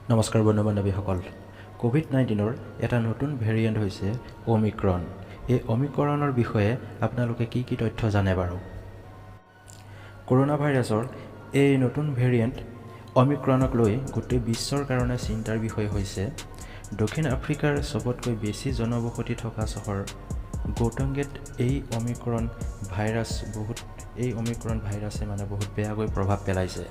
নমস্কাৰ বন্ধু বান্ধৱীসকল। কোভিড-19ৰ এটা নতুন ভেৰিয়েণ্ট হৈছে অমিক্ৰন। এই অমিক্ৰণৰ বিষয়ে আপোনালোকে কি তথ্য জানে বাৰু? কৰোনা ভাইৰাছৰ এই নতুন ভেৰিয়েণ্ট অমিক্ৰনক লৈ গোটেই বিশ্বৰ কাৰণে চিন্তাৰ বিষয় হৈছে। দক্ষিণ আফ্ৰিকাৰ চবতকৈ বেছি জনবসতি থকা চহৰ গৌটাংগেত এই অমিক্ৰন ভাইৰাছে বহুত বেয়াকৈ প্ৰভাৱ পেলাইছে।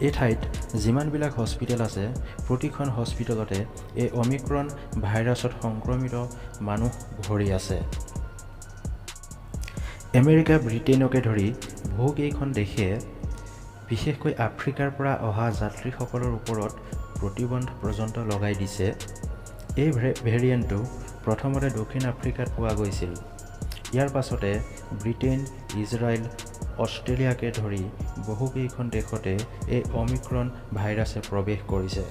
এই ঠাইত যিমানবিলাক হস্পিটেল আছে, প্ৰতিখন হস্পিটেলতে এই অমিক্ৰন ভাইৰাছত সংক্ৰমিত মানুহ ভৰি আছে। আমেৰিকা, ব্ৰিটেইনকে ধৰি বহুকেইখন দেশে বিশেষকৈ আফ্ৰিকাৰ পৰা অহা যাত্ৰীসকলৰ ওপৰত প্ৰতিবন্ধ পৰ্যন্ত লগাই দিছে। এই ভেৰিয়েণ্টটো প্ৰথমতে দক্ষিণ আফ্ৰিকাত পোৱা গৈছিল। ইয়াৰ পাছতে ব্ৰিটেইন, ইজৰাইল, অষ্ট্ৰেলিয়াকে ধৰি বহুকেইখন দেশতে এই অমিক্ৰন ভাইৰাছে প্ৰৱেশ কৰিছে।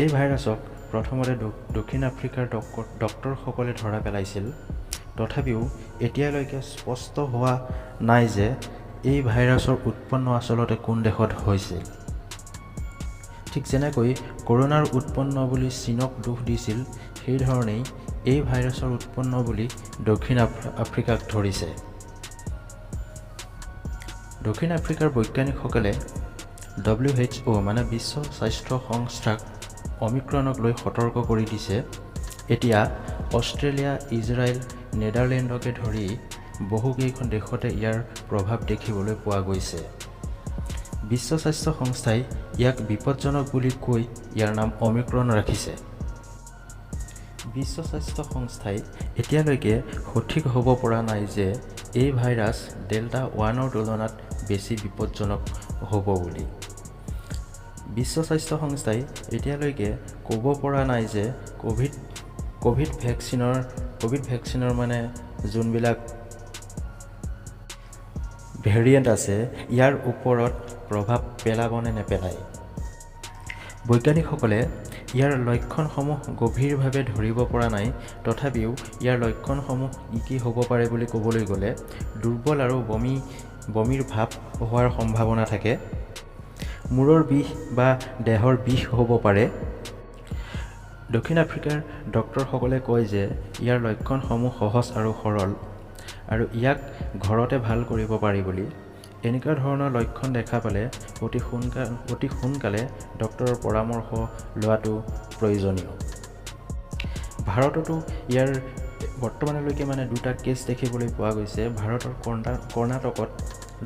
এই ভাইৰাছক প্ৰথমতে দক্ষিণ আফ্ৰিকাৰ ডক্তৰসকলে ধৰা পেলাইছিল। তথাপিও এতিয়ালৈকে স্পষ্ট হোৱা নাই যে এই ভাইৰাছৰ উৎপন্ন আচলতে কোন দেশত হৈছিল। ঠিক যেনেকৈ কৰোনাৰ উৎপন্ন বুলি চীনক দোষ দিছিল, সেইধৰণেই এই ভাইৰাছৰ উৎপন্ন বুলি দক্ষিণ আফ্ৰিকাক ধৰিছে। দক্ষিণ আফ্ৰিকাৰ বৈজ্ঞানিকসকলে WHO বিশ্ব স্বাস্থ্য সংস্থাক অমিক্ৰনক লৈ সতৰ্ক কৰি দিছে। এতিয়া অষ্ট্ৰেলিয়া, ইজৰাইল, নেদাৰলেণ্ডকে ধৰি বহুকেইখন দেশতে ইয়াৰ প্ৰভাৱ দেখিবলৈ পোৱা গৈছে। বিশ্ব স্বাস্থ্য সংস্থাই ইয়াক বিপদজনক বুলি কৈ ইয়াৰ নাম অমিক্ৰন ৰাখিছে। বিশ্ব স্বাস্থ্য সংস্থাই এতিয়ালৈকে সঠিক হ'ব পৰা নাই যে এই ভাইৰাছ ডেল্টা 1ৰ তুলনাত বেছি বিপদজনক হ'ব বুলি। বিশ্ব স্বাস্থ্য সংস্থাই এতিয়ালৈকে ক'ব পৰা নাই যে ক'ভিড ভেকচিনৰ যোনবিলাক ভেৰিয়েণ্ট আছে, ইয়াৰ ওপৰত প্ৰভাৱ পেলাব নে নেপেলায়। বৈজ্ঞানিকসকলে ইয়াৰ লক্ষণসমূহ গভীৰভাৱে ধৰিব পৰা নাই। তথাপিও ইয়াৰ লক্ষণসমূহ কি হ'ব পাৰে বুলি ক'বলৈ গ'লে, দুৰ্বল আৰু বমিৰ ভাৱ হোৱাৰ সম্ভাৱনা থাকে, মূৰৰ বিষ বা দেহৰ বিষ হ'ব পাৰে। দক্ষিণ আফ্ৰিকাৰ ডক্তৰসকলে কয় যে ইয়াৰ লক্ষণসমূহ সহজ আৰু সৰল আৰু ইয়াক ঘৰতে ভাল কৰিব পাৰি বুলি। এনেকুৱা ধৰণৰ লক্ষণ দেখা পালে অতি সোনকালে ডক্তৰৰ পৰামৰ্শ লোৱাটো প্ৰয়োজনীয়। ভাৰততো ইয়াৰ বৰ্তমানলৈকে দুটা কেছ দেখিবলৈ পোৱা গৈছে। ভাৰতৰ কৰ্ণাটকত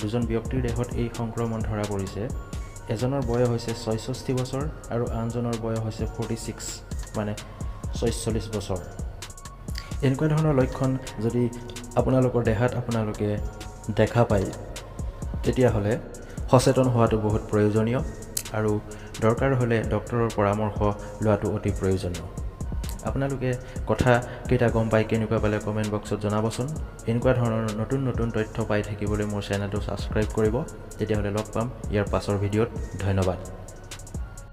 দুজন ব্যক্তিৰ দেহত এই সংক্ৰমণ ধৰা পৰিছে। এজনৰ বয়স হৈছে 66 বছৰ আৰু আনজনৰ বয়স হৈছে 46 বছৰ। এনেকুৱা ধৰণৰ লক্ষণ যদি আপোনালোকৰ দেহাত আপোনালোকে দেখা পায়, তেতিয়াহ'লে সচেতন হোৱাটো বহুত প্ৰয়োজনীয় আৰু দৰকাৰ হ'লে ডক্তৰৰ পৰামৰ্শ লোৱাটো অতি প্ৰয়োজনীয়। আপোনালোকে কথাকেইটা গম পাই কেনেকুৱা পালে কমেণ্ট বক্সত জনাবচোন। এনেকুৱা ধৰণৰ নতুন তথ্য পাই থাকিবলৈ মোৰ চেনেলটো ছাবস্ক্ৰাইব কৰিব। তেতিয়াহ'লে লগ পাম ইয়াৰ পাছৰ ভিডিঅ'ত। ধন্যবাদ।